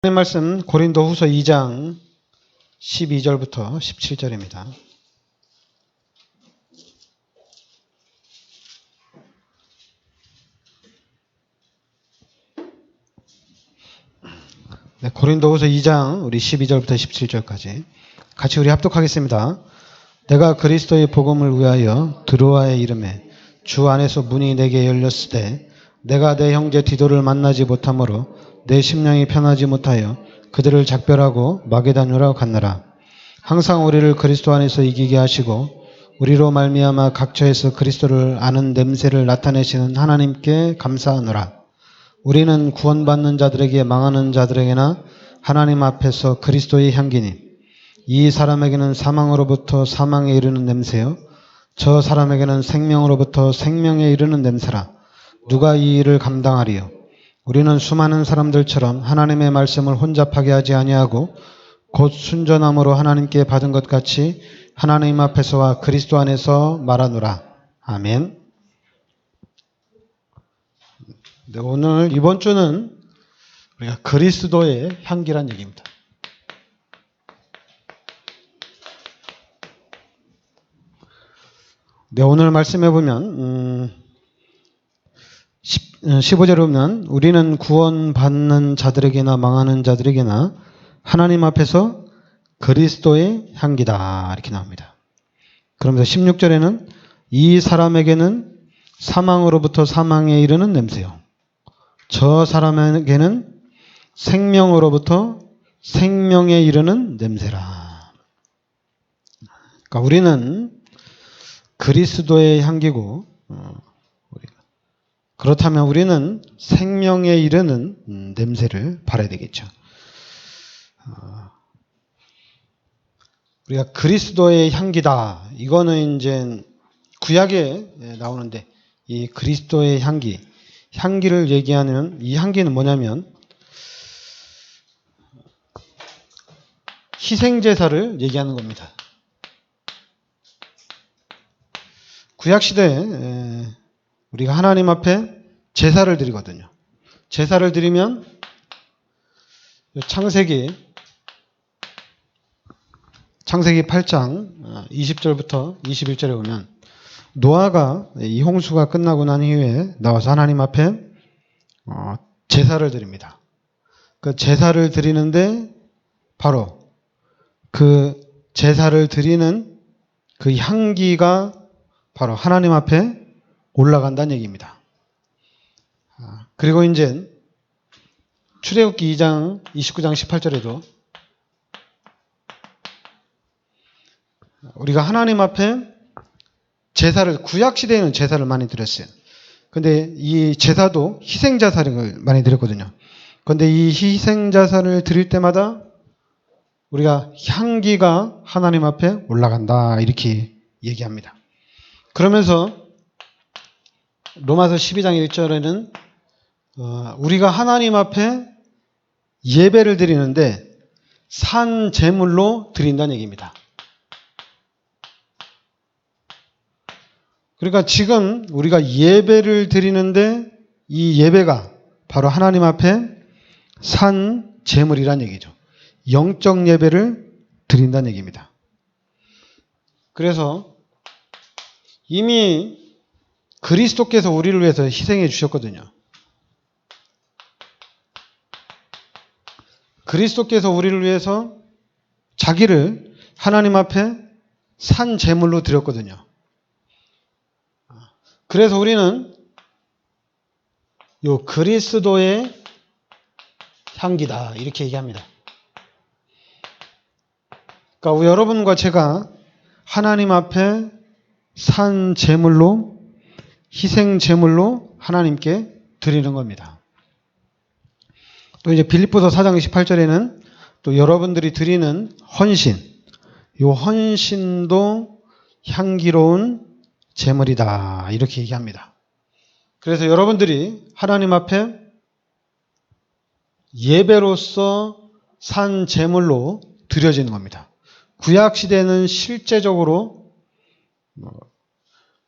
하나님 말씀 고린도후서 2장 12절부터 17절입니다. 네, 고린도후서 2장 우리 12절부터 17절까지 같이 우리 합독하겠습니다. 내가 그리스도의 복음을 위하여 드로아의 이름에 주 안에서 문이 내게 열렸을 때 내가 내 형제 디도를 만나지 못하므로 내 심령이 편하지 못하여 그들을 작별하고 마게다냐로 갔노라. 항상 우리를 그리스도 안에서 이기게 하시고 우리로 말미암아 각처에서 그리스도를 아는 냄새를 나타내시는 하나님께 감사하노라. 우리는 구원받는 자들에게 망하는 자들에게나 하나님 앞에서 그리스도의 향기니 이 사람에게는 사망으로부터 사망에 이르는 냄새요 저 사람에게는 생명으로부터 생명에 이르는 냄새라. 누가 이 일을 감당하리요? 우리는 수많은 사람들처럼 하나님의 말씀을 혼잡하게 하지 아니하고 곧 순전함으로 하나님께 받은 것 같이 하나님 앞에서와 그리스도 안에서 말하노라. 아멘. 네, 오늘 이번 주는 우리가 그리스도의 향기란 얘기입니다. 네, 오늘 말씀해 보면 15절에 보면 우리는 구원받는 자들에게나 망하는 자들에게나 하나님 앞에서 그리스도의 향기다 이렇게 나옵니다. 그러면서 16절에는 이 사람에게는 사망으로부터 사망에 이르는 냄새요 저 사람에게는 생명으로부터 생명에 이르는 냄새라. 그러니까 우리는 그리스도의 향기고 그렇다면 우리는 생명에 이르는 냄새를 발해야 되겠죠. 우리가 그리스도의 향기다. 이거는 이제 구약에 나오는데 이 그리스도의 향기를 얘기하는 이 향기는 뭐냐면 희생제사를 얘기하는 겁니다. 구약시대에 우리가 하나님 앞에 제사를 드리거든요. 제사를 드리면 창세기 8장 20절부터 21절에 보면 노아가 이 홍수가 끝나고 난 이후에 나와서 하나님 앞에 제사를 드립니다. 그 제사를 드리는데 바로 그 제사를 드리는 그 향기가 바로 하나님 앞에 올라간다는 얘기입니다. 그리고 이제 출애굽기 2장 29장 18절에도 우리가 하나님 앞에 제사를 구약 시대에는 제사를 많이 드렸어요. 근데 이 제사도 희생자사를 많이 드렸거든요. 근데 이 희생자사를 드릴 때마다 우리가 향기가 하나님 앞에 올라간다 이렇게 얘기합니다. 그러면서 로마서 12장 1절에는 우리가 하나님 앞에 예배를 드리는데 산 제물로 드린다는 얘기입니다. 그러니까 지금 우리가 예배를 드리는데 이 예배가 바로 하나님 앞에 산 제물이란 얘기죠. 영적 예배를 드린다는 얘기입니다. 그래서 이미 그리스도께서 우리를 위해서 희생해 주셨거든요. 그리스도께서 우리를 위해서 자기를 하나님 앞에 산 제물로 드렸거든요. 그래서 우리는 요 그리스도의 향기다 이렇게 얘기합니다. 그러니까 여러분과 제가 하나님 앞에 산 제물로 희생 제물로 하나님께 드리는 겁니다. 또 이제 빌립보서 4장 18절에는 또 여러분들이 드리는 헌신, 이 헌신도 향기로운 제물이다 이렇게 얘기합니다. 그래서 여러분들이 하나님 앞에 예배로서 산 제물로 드려지는 겁니다. 구약 시대는 실제적으로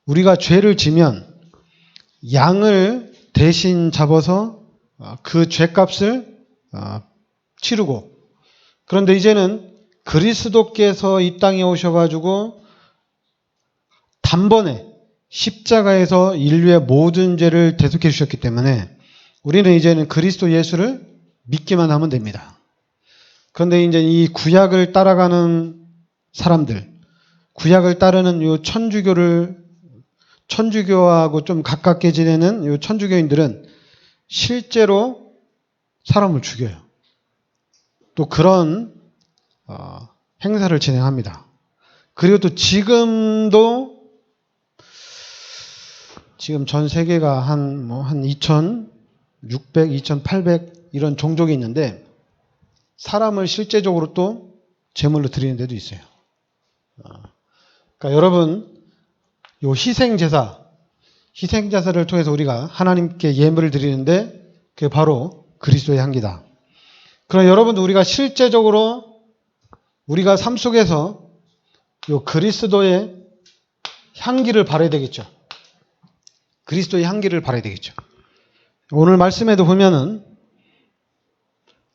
우리가 죄를 지면 양을 대신 잡아서 그 죄값을 치르고, 그런데 이제는 그리스도께서 이 땅에 오셔가지고 단번에 십자가에서 인류의 모든 죄를 대속해 주셨기 때문에 우리는 이제는 그리스도 예수를 믿기만 하면 됩니다. 그런데 이제 이 구약을 따라가는 사람들, 구약을 따르는 이 천주교하고 좀 가깝게 지내는 이 천주교인들은 실제로 사람을 죽여요. 또 그런 행사를 진행합니다. 그리고 또 지금도 지금 전 세계가 한 2,600, 2,800 이런 종족이 있는데 사람을 실제적으로 또 제물로 드리는 데도 있어요. 그러니까 여러분, 요 희생제사를 통해서 우리가 하나님께 예물을 드리는데 그게 바로 그리스도의 향기다. 그럼 여러분도 우리가 실제적으로 우리가 삶 속에서 요 그리스도의 향기를 발해야 되겠죠. 그리스도의 향기를 발해야 되겠죠. 오늘 말씀에도 보면은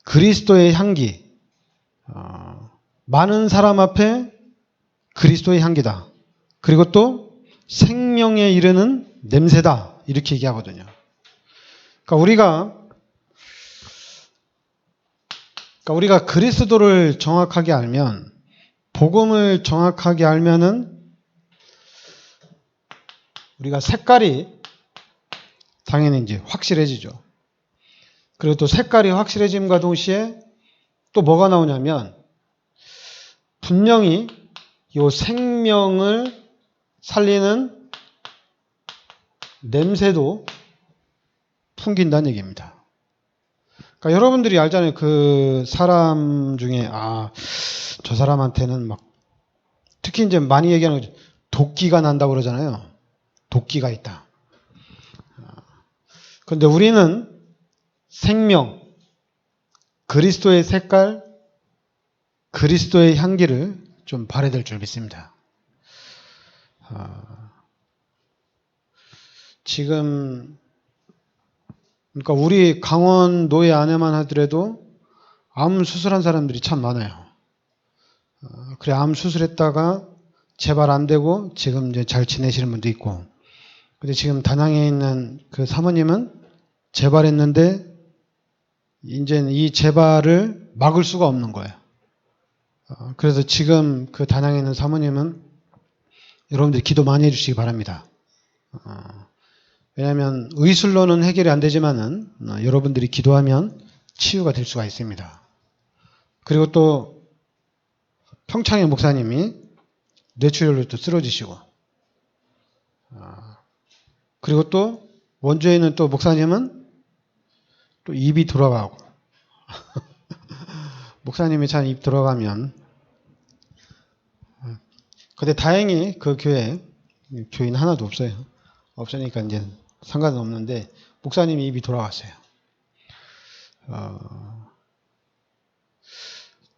그리스도의 향기, 많은 사람 앞에 그리스도의 향기다. 그리고 또 생명에 이르는 냄새다. 이렇게 얘기하거든요. 그러니까 우리가 그리스도를 정확하게 알면, 복음을 정확하게 알면은 우리가 색깔이 당연히 이제 확실해지죠. 그리고 또 색깔이 확실해짐과 동시에 또 뭐가 나오냐면 분명히 이 생명을 살리는 냄새도 풍긴다는 얘기입니다. 그러니까 여러분들이 알잖아요. 그 사람 중에 저 사람한테는 막 특히 이제 많이 얘기하는 거죠. 도끼가 난다고 그러잖아요. 도끼가 있다. 그런데 우리는 생명, 그리스도의 색깔, 그리스도의 향기를 좀 발해야 될 줄 믿습니다. 지금 그러니까 우리 강원 노예 안에만 하더라도 암 수술한 사람들이 참 많아요. 그래 암 수술했다가 재발 안 되고 지금 이제 잘 지내시는 분도 있고. 근데 지금 다낭에 있는 그 사모님은 재발했는데 이제 이 재발을 막을 수가 없는 거예요. 그래서 지금 그 다낭에 있는 사모님은 여러분들이 기도 많이 해주시기 바랍니다. 왜냐하면 의술로는 해결이 안 되지만은 여러분들이 기도하면 치유가 될 수가 있습니다. 그리고 또 평창의 목사님이 뇌출혈로 또 쓰러지시고, 그리고 또 원주에 있는 또 목사님은 또 입이 돌아가고 목사님이 참 입 돌아가면, 근데 다행히 그 교회 교인 하나도 없어요. 없으니까 이제 상관은 없는데 목사님이 입이 돌아갔어요.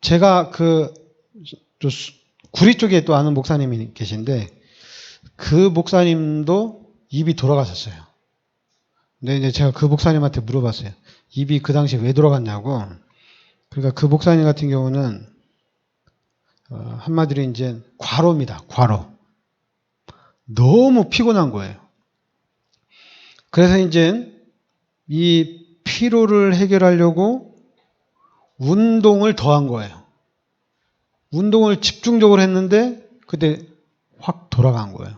제가 또 구리 쪽에 또 아는 목사님이 계신데 그 목사님도 입이 돌아갔었어요. 근데 이제 제가 그 목사님한테 물어봤어요. 입이 그 당시에 왜 돌아갔냐고. 그러니까 그 목사님 같은 경우는 한마디로 이제 과로입니다. 과로. 너무 피곤한 거예요. 그래서 이제 이 피로를 해결하려고 운동을 더한 거예요. 운동을 집중적으로 했는데 그때 확 돌아간 거예요.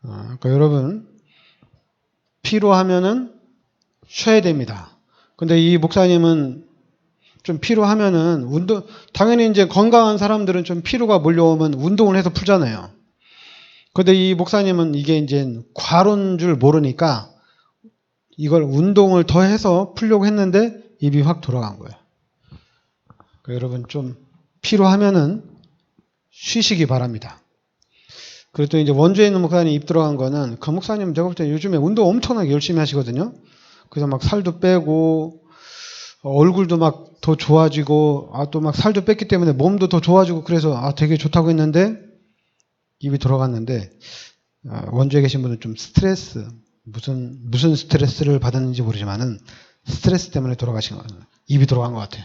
그러니까 여러분 피로하면은 쉬어야 됩니다. 근데 이 목사님은 좀 피로하면은 당연히 이제 건강한 사람들은 좀 피로가 몰려오면 운동을 해서 풀잖아요. 근데 이 목사님은 이게 이제 과로인 줄 모르니까 이걸 운동을 더 해서 풀려고 했는데 입이 확 돌아간 거예요. 그러니까 여러분 좀 피로하면은 쉬시기 바랍니다. 그리고 또 이제 원주에 있는 목사님 입 들어간 거는 그 목사님 제가 볼 때 요즘에 운동 엄청나게 열심히 하시거든요. 그래서 막 살도 빼고 얼굴도 막 더 좋아지고 또 막 살도 뺐기 때문에 몸도 더 좋아지고 그래서 되게 좋다고 했는데 입이 돌아갔는데 원주에 계신 분은 좀 스트레스 무슨 스트레스를 받았는지 모르지만은 스트레스 때문에 돌아가신 거예요. 입이 돌아간 것 같아요.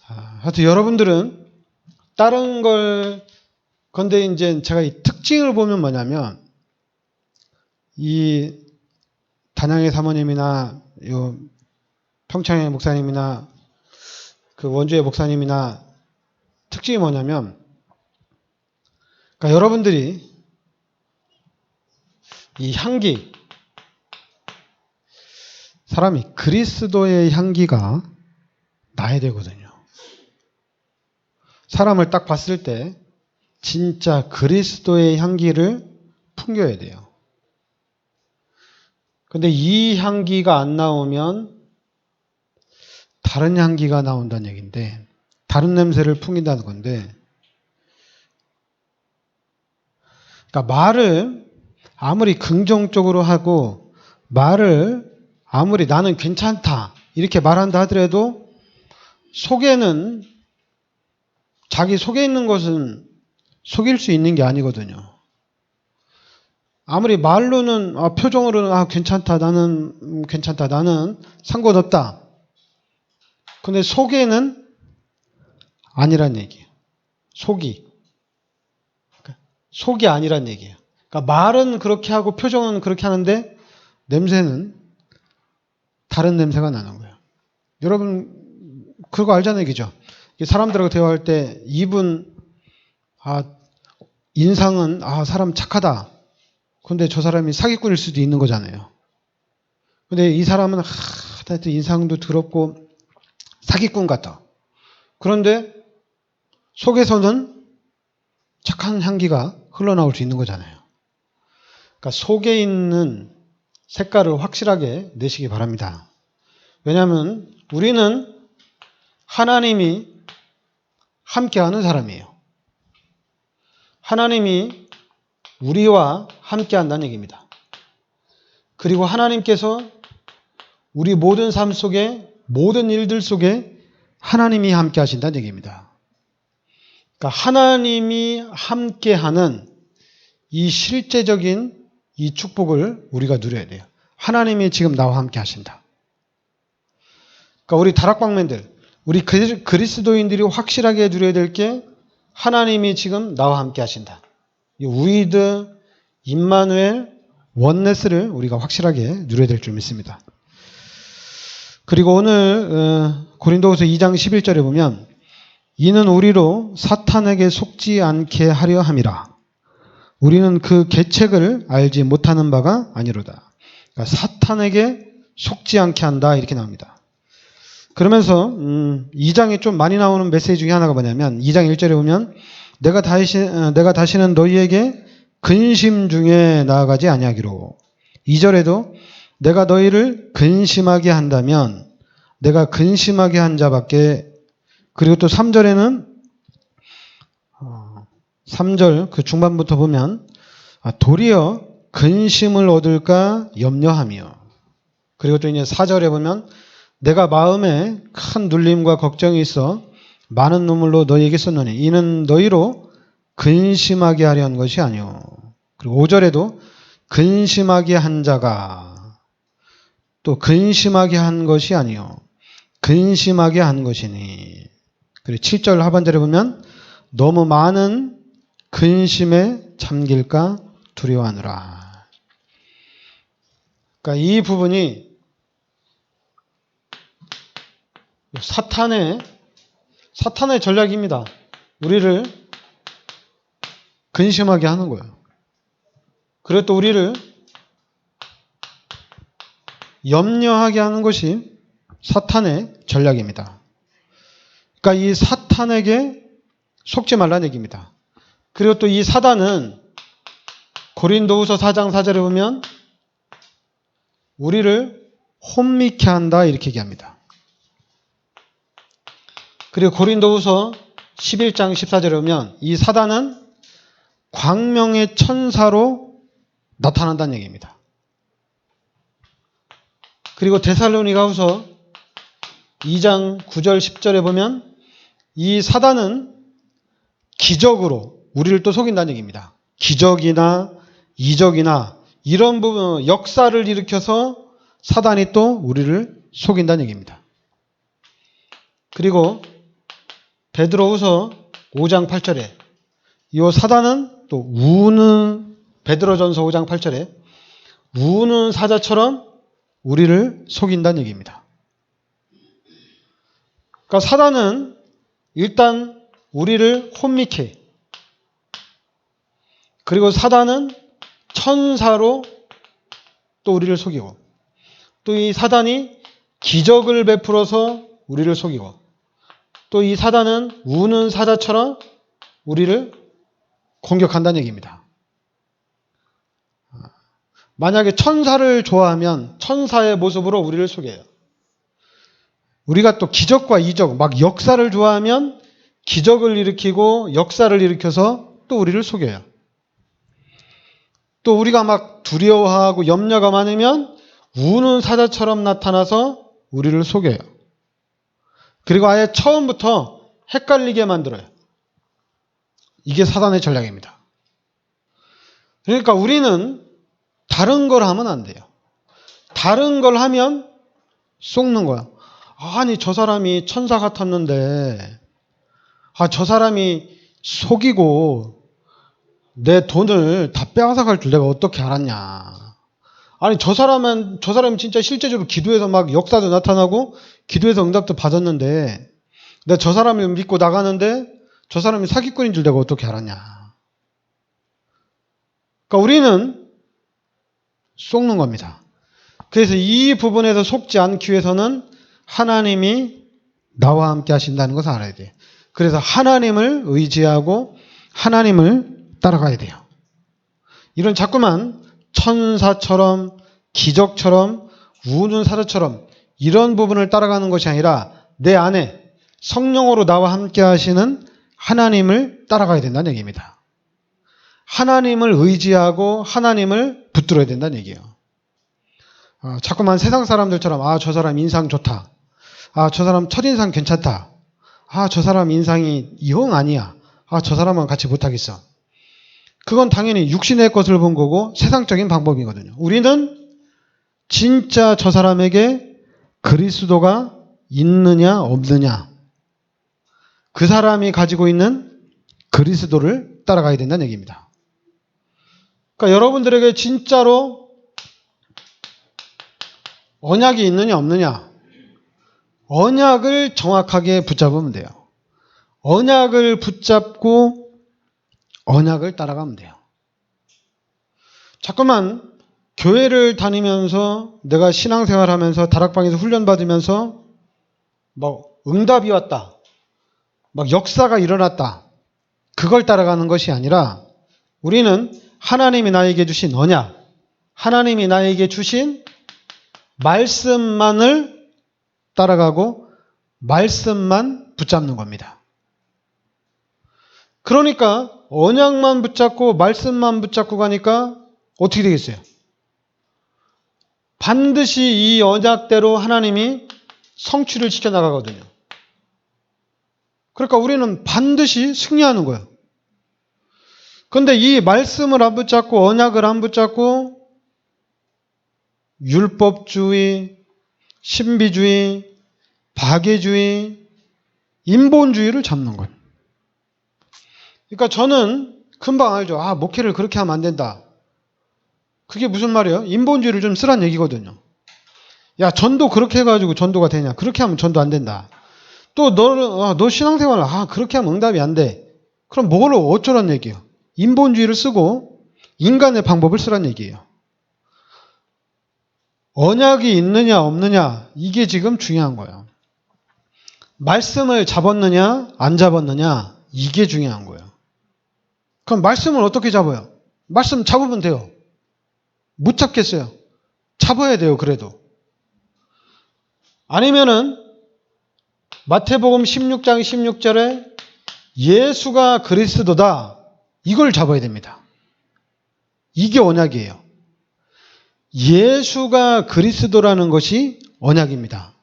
하여튼 여러분들은 다른 걸, 근데 이제 제가 이 특징을 보면 뭐냐면, 이 단양의 사모님이나, 요 평창의 목사님이나, 그 원주의 목사님이나, 특징이 뭐냐면, 그러니까 여러분들이 이 향기, 사람이 그리스도의 향기가 나야 되거든요. 사람을 딱 봤을 때 진짜 그리스도의 향기를 풍겨야 돼요. 근데 이 향기가 안 나오면 다른 향기가 나온다는 얘기인데, 다른 냄새를 풍긴다는 건데, 그러니까 말을 아무리 긍정적으로 하고 말을 아무리 나는 괜찮다 이렇게 말한다 하더라도 속에는, 자기 속에 있는 것은 속일 수 있는 게 아니거든요. 아무리 말로는, 표정으로는 괜찮다, 나는 괜찮다, 나는 상관없다. 근데 속에는 아니란 얘기예요. 속이 아니란 얘기예요. 그러니까 말은 그렇게 하고 표정은 그렇게 하는데 냄새는 다른 냄새가 나는 거예요. 여러분 그거 알잖아요, 그죠? 사람들하고 대화할 때 입은 인상은 사람 착하다. 근데 저 사람이 사기꾼일 수도 있는 거잖아요. 근데 이 사람은 하여튼 인상도 더럽고 사기꾼 같다. 그런데 속에서는 착한 향기가 흘러나올 수 있는 거잖아요. 그러니까 속에 있는 색깔을 확실하게 내시기 바랍니다. 왜냐하면 우리는 하나님이 함께하는 사람이에요. 하나님이 우리와 함께한다는 얘기입니다. 그리고 하나님께서 우리 모든 삶 속에, 모든 일들 속에 하나님이 함께하신다는 얘기입니다. 그러니까 하나님이 함께하는 이 실제적인 이 축복을 우리가 누려야 돼요. 하나님이 지금 나와 함께 하신다. 그러니까 우리 다락방맨들, 우리 그리스도인들이 확실하게 누려야 될 게 하나님이 지금 나와 함께 하신다. 이 위드, 임마누엘, 원네스를 우리가 확실하게 누려야 될 줄 믿습니다. 그리고 오늘 고린도후서 2장 11절에 보면 이는 우리로 사탄에게 속지 않게 하려 함이라. 우리는 그 계책을 알지 못하는 바가 아니로다. 그러니까 사탄에게 속지 않게 한다 이렇게 나옵니다. 그러면서 2장에 좀 많이 나오는 메시지 중에 하나가 뭐냐면 2장 1절에 보면 내가 다시는 너희에게 근심 중에 나아가지 아니하기로. 2절에도 내가 너희를 근심하게 한다면 내가 근심하게 한 자밖에. 그리고 또 3절에는 3절 그 중반부터 보면 도리어 근심을 얻을까 염려하며. 그리고 또 이제 4절에 보면 내가 마음에 큰 눌림과 걱정이 있어 많은 눈물로 너희에게 썼노니 이는 너희로 근심하게 하려 한 것이 아니오. 그리고 5절에도 근심하게 한 자가, 또 근심하게 한 것이 아니오, 근심하게 한 것이니. 그리고 7절 하반절에 보면 너무 많은 근심에 잠길까 두려워하느라. 그러니까 이 부분이 사탄의 전략입니다. 우리를 근심하게 하는 거예요. 그리고 또 우리를 염려하게 하는 것이 사탄의 전략입니다. 그러니까 이 사탄에게 속지 말라는 얘기입니다. 그리고 또 이 사단은 고린도후서 4장 4절에 보면 우리를 혼미케 한다 이렇게 얘기합니다. 그리고 고린도후서 11장 14절에 보면 이 사단은 광명의 천사로 나타난다는 얘기입니다. 그리고 데살로니가후서 2장 9절 10절에 보면 이 사단은 기적으로 우리를 또 속인다는 얘기입니다. 기적이나 이적이나 이런 부분, 역사를 일으켜서 사단이 또 우리를 속인다는 얘기입니다. 그리고 베드로후서 5장 8절에 이 사단은 또 우는 베드로전서 5장 8절에 우는 사자처럼 우리를 속인다는 얘기입니다. 그러니까 사단은 일단 우리를 혼미케 해. 그리고 사단은 천사로 또 우리를 속이고 또 이 사단이 기적을 베풀어서 우리를 속이고 또 이 사단은 우는 사자처럼 우리를 공격한다는 얘기입니다. 만약에 천사를 좋아하면 천사의 모습으로 우리를 속여요. 우리가 또 기적과 이적, 막 역사를 좋아하면 기적을 일으키고 역사를 일으켜서 또 우리를 속여요. 또 우리가 막 두려워하고 염려가 많으면 우는 사자처럼 나타나서 우리를 속여요. 그리고 아예 처음부터 헷갈리게 만들어요. 이게 사단의 전략입니다. 그러니까 우리는 다른 걸 하면 안 돼요. 다른 걸 하면 속는 거야. 아니 저 사람이 천사 같았는데 저 사람이 속이고 내 돈을 다 빼앗아갈 줄 내가 어떻게 알았냐. 아니 저 사람은 진짜 실제적으로 기도해서 막 역사도 나타나고 기도해서 응답도 받았는데 내가 저 사람을 믿고 나가는데 저 사람이 사기꾼인 줄 내가 어떻게 알았냐. 그러니까 우리는 속는 겁니다. 그래서 이 부분에서 속지 않기 위해서는 하나님이 나와 함께 하신다는 것을 알아야 돼요. 그래서 하나님을 의지하고 하나님을 따라가야 돼요. 이런 자꾸만 천사처럼 기적처럼 우는 사자처럼 이런 부분을 따라가는 것이 아니라 내 안에 성령으로 나와 함께 하시는 하나님을 따라가야 된다는 얘기입니다. 하나님을 의지하고 하나님을 붙들어야 된다는 얘기예요. 자꾸만 세상 사람들처럼 저 사람 인상 좋다. 저 사람 첫인상 괜찮다. 저 사람 인상이 영 아니야. 저 사람은 같이 못하겠어. 그건 당연히 육신의 것을 본 거고 세상적인 방법이거든요. 우리는 진짜 저 사람에게 그리스도가 있느냐 없느냐 그 사람이 가지고 있는 그리스도를 따라가야 된다는 얘기입니다. 그러니까 여러분들에게 진짜로 언약이 있느냐 없느냐 언약을 정확하게 붙잡으면 돼요. 언약을 붙잡고 언약을 따라가면 돼요. 자꾸만 교회를 다니면서 내가 신앙생활하면서 다락방에서 훈련받으면서 막 응답이 왔다. 막 역사가 일어났다. 그걸 따라가는 것이 아니라 우리는 하나님이 나에게 주신 언약, 하나님이 나에게 주신 말씀만을 따라가고 말씀만 붙잡는 겁니다. 그러니까 언약만 붙잡고 말씀만 붙잡고 가니까 어떻게 되겠어요? 반드시 이 언약대로 하나님이 성취를 지켜나가거든요. 그러니까 우리는 반드시 승리하는 거예요. 그런데 이 말씀을 안 붙잡고 언약을 안 붙잡고 율법주의, 신비주의, 박애주의, 인본주의를 잡는 거예요. 그러니까 저는 금방 알죠. 목회를 그렇게 하면 안 된다. 그게 무슨 말이에요? 인본주의를 좀 쓰란 얘기거든요. 야, 전도 그렇게 해가지고 전도가 되냐? 그렇게 하면 전도 안 된다. 또 너 신앙생활 그렇게 하면 응답이 안 돼. 그럼 뭘 어쩌란 얘기예요? 인본주의를 쓰고 인간의 방법을 쓰란 얘기예요. 언약이 있느냐 없느냐 이게 지금 중요한 거예요. 말씀을 잡았느냐 안 잡았느냐 이게 중요한 거예요. 그럼 말씀을 어떻게 잡아요? 말씀 잡으면 돼요. 못 잡겠어요. 잡아야 돼요. 그래도. 아니면은 마태복음 16장 16절에 예수가 그리스도다. 이걸 잡아야 됩니다. 이게 언약이에요. 예수가 그리스도라는 것이 언약입니다.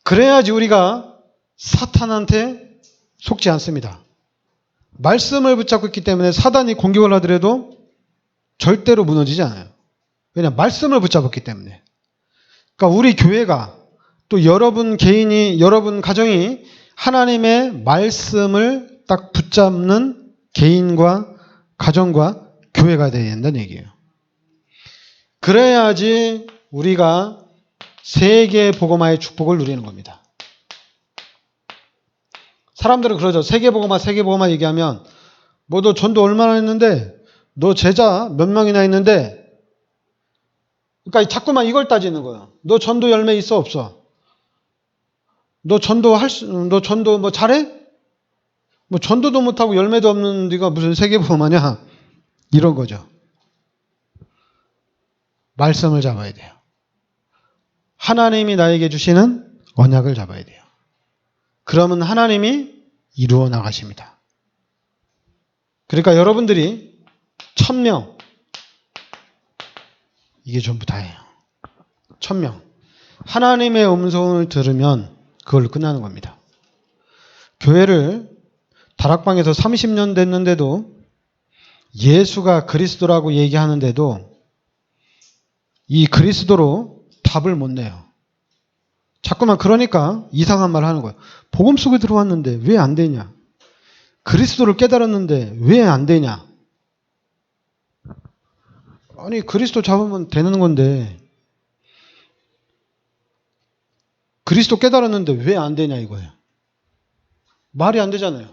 그래야지 우리가 사탄한테 속지 않습니다. 말씀을 붙잡고 있기 때문에 사단이 공격을 하더라도 절대로 무너지지 않아요. 왜냐? 말씀을 붙잡았기 때문에. 그러니까 우리 교회가 또 여러분 개인이, 여러분 가정이 하나님의 말씀을 딱 붙잡는 개인과 가정과 교회가 되어야 된다는 얘기예요. 그래야지 우리가 세계 복음화의 축복을 누리는 겁니다. 사람들은 그러죠. 세계 복음화 얘기하면 뭐 너 전도 얼마나 했는데, 너 제자 몇 명이나 있는데, 그러니까 자꾸만 이걸 따지는 거예요. 너 전도 열매 있어 없어? 너 전도 뭐 잘해? 뭐 전도도 못하고 열매도 없는 네가 무슨 세계 복음화냐? 이런 거죠. 말씀을 잡아야 돼요. 하나님이 나에게 주시는 언약을 잡아야 돼요. 그러면 하나님이 이루어 나가십니다. 그러니까 여러분들이 1000명, 이게 전부 다예요. 1000명. 하나님의 음성을 들으면 그걸로 끝나는 겁니다. 교회를 다락방에서 30년 됐는데도 예수가 그리스도라고 얘기하는데도 이 그리스도로 답을 못 내요. 자꾸만 그러니까 이상한 말 하는 거예요. 복음 속에 들어왔는데 왜 안 되냐? 그리스도를 깨달았는데 왜 안 되냐? 아니 그리스도 잡으면 되는 건데 그리스도 깨달았는데 왜 안 되냐 이거예요. 말이 안 되잖아요.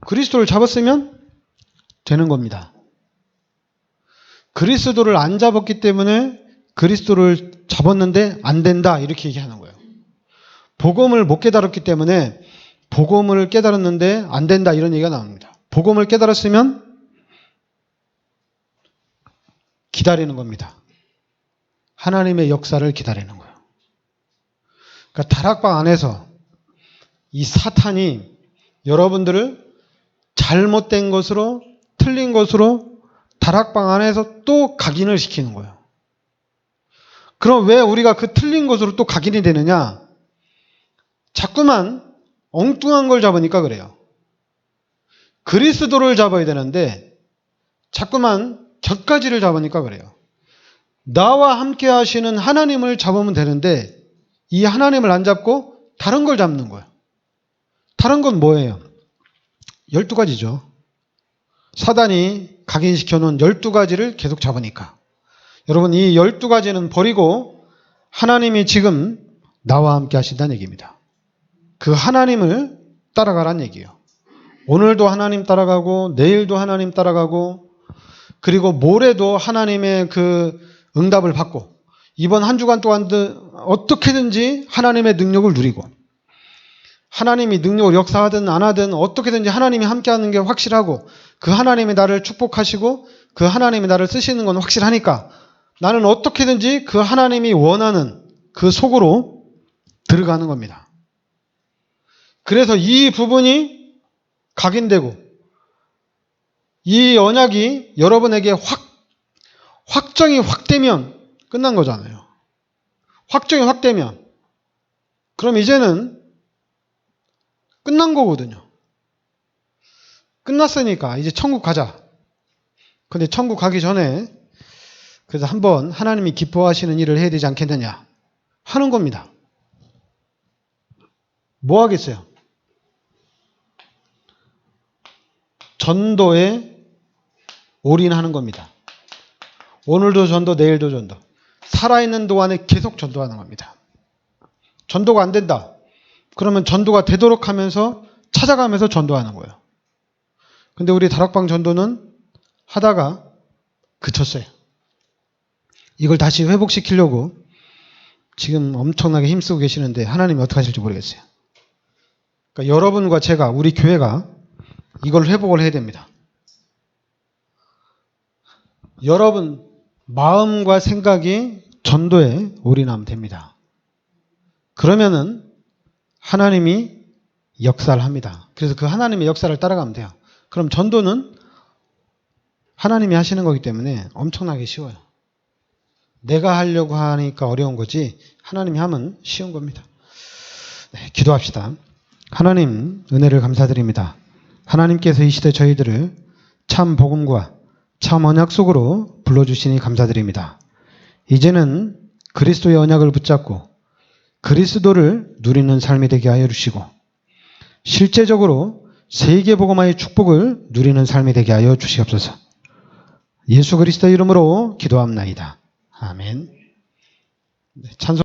그리스도를 잡았으면 되는 겁니다. 그리스도를 안 잡았기 때문에 그리스도를 잡았는데 안 된다 이렇게 얘기하는 거예요. 복음을 못 깨달았기 때문에 복음을 깨달았는데 안 된다 이런 얘기가 나옵니다. 복음을 깨달았으면 기다리는 겁니다. 하나님의 역사를 기다리는 거예요. 그러니까 다락방 안에서 이 사탄이 여러분들을 잘못된 것으로 틀린 것으로 다락방 안에서 또 각인을 시키는 거예요. 그럼 왜 우리가 그 틀린 것으로 또 각인이 되느냐? 자꾸만 엉뚱한 걸 잡으니까 그래요. 그리스도를 잡아야 되는데 자꾸만 곁가지를 잡으니까 그래요. 나와 함께 하시는 하나님을 잡으면 되는데 이 하나님을 안 잡고 다른 걸 잡는 거예요. 다른 건 뭐예요? 12가지죠. 사단이 각인시켜 놓은 12가지를 계속 잡으니까. 여러분 이 12가지는 버리고 하나님이 지금 나와 함께 하신다는 얘기입니다. 그 하나님을 따라가란 얘기예요. 오늘도 하나님 따라가고 내일도 하나님 따라가고 그리고 모레도 하나님의 그 응답을 받고 이번 한 주간 동안 어떻게든지 하나님의 능력을 누리고 하나님이 능력을 역사하든 안 하든 어떻게든지 하나님이 함께하는 게 확실하고 그 하나님이 나를 축복하시고 그 하나님이 나를 쓰시는 건 확실하니까 나는 어떻게든지 그 하나님이 원하는 그 속으로 들어가는 겁니다. 그래서 이 부분이 각인되고 이 언약이 여러분에게 확정이 확 되면 끝난 거잖아요. 확정이 확 되면 그럼 이제는 끝난 거거든요. 끝났으니까 이제 천국 가자. 근데 천국 가기 전에 그래서 한번 하나님이 기뻐하시는 일을 해야 되지 않겠느냐 하는 겁니다. 뭐 하겠어요? 전도에 올인하는 겁니다. 오늘도 전도, 내일도 전도. 살아있는 동안에 계속 전도하는 겁니다. 전도가 안 된다. 그러면 전도가 되도록 하면서 찾아가면서 전도하는 거예요. 근데 우리 다락방 전도는 하다가 그쳤어요. 이걸 다시 회복시키려고 지금 엄청나게 힘쓰고 계시는데 하나님이 어떻게 하실지 모르겠어요. 그러니까 여러분과 제가, 우리 교회가 이걸 회복을 해야 됩니다. 여러분 마음과 생각이 전도에 올인하면 됩니다. 그러면은 하나님이 역사를 합니다. 그래서 그 하나님의 역사를 따라가면 돼요. 그럼 전도는 하나님이 하시는 거기 때문에 엄청나게 쉬워요. 내가 하려고 하니까 어려운 거지 하나님이 하면 쉬운 겁니다. 네, 기도합시다. 하나님 은혜를 감사드립니다. 하나님께서 이 시대 저희들을 참 복음과 참 언약 속으로 불러주시니 감사드립니다. 이제는 그리스도의 언약을 붙잡고 그리스도를 누리는 삶이 되게 하여 주시고 실제적으로 세계복음화의 축복을 누리는 삶이 되게 하여 주시옵소서. 예수 그리스도의 이름으로 기도합나이다. 아멘. 찬송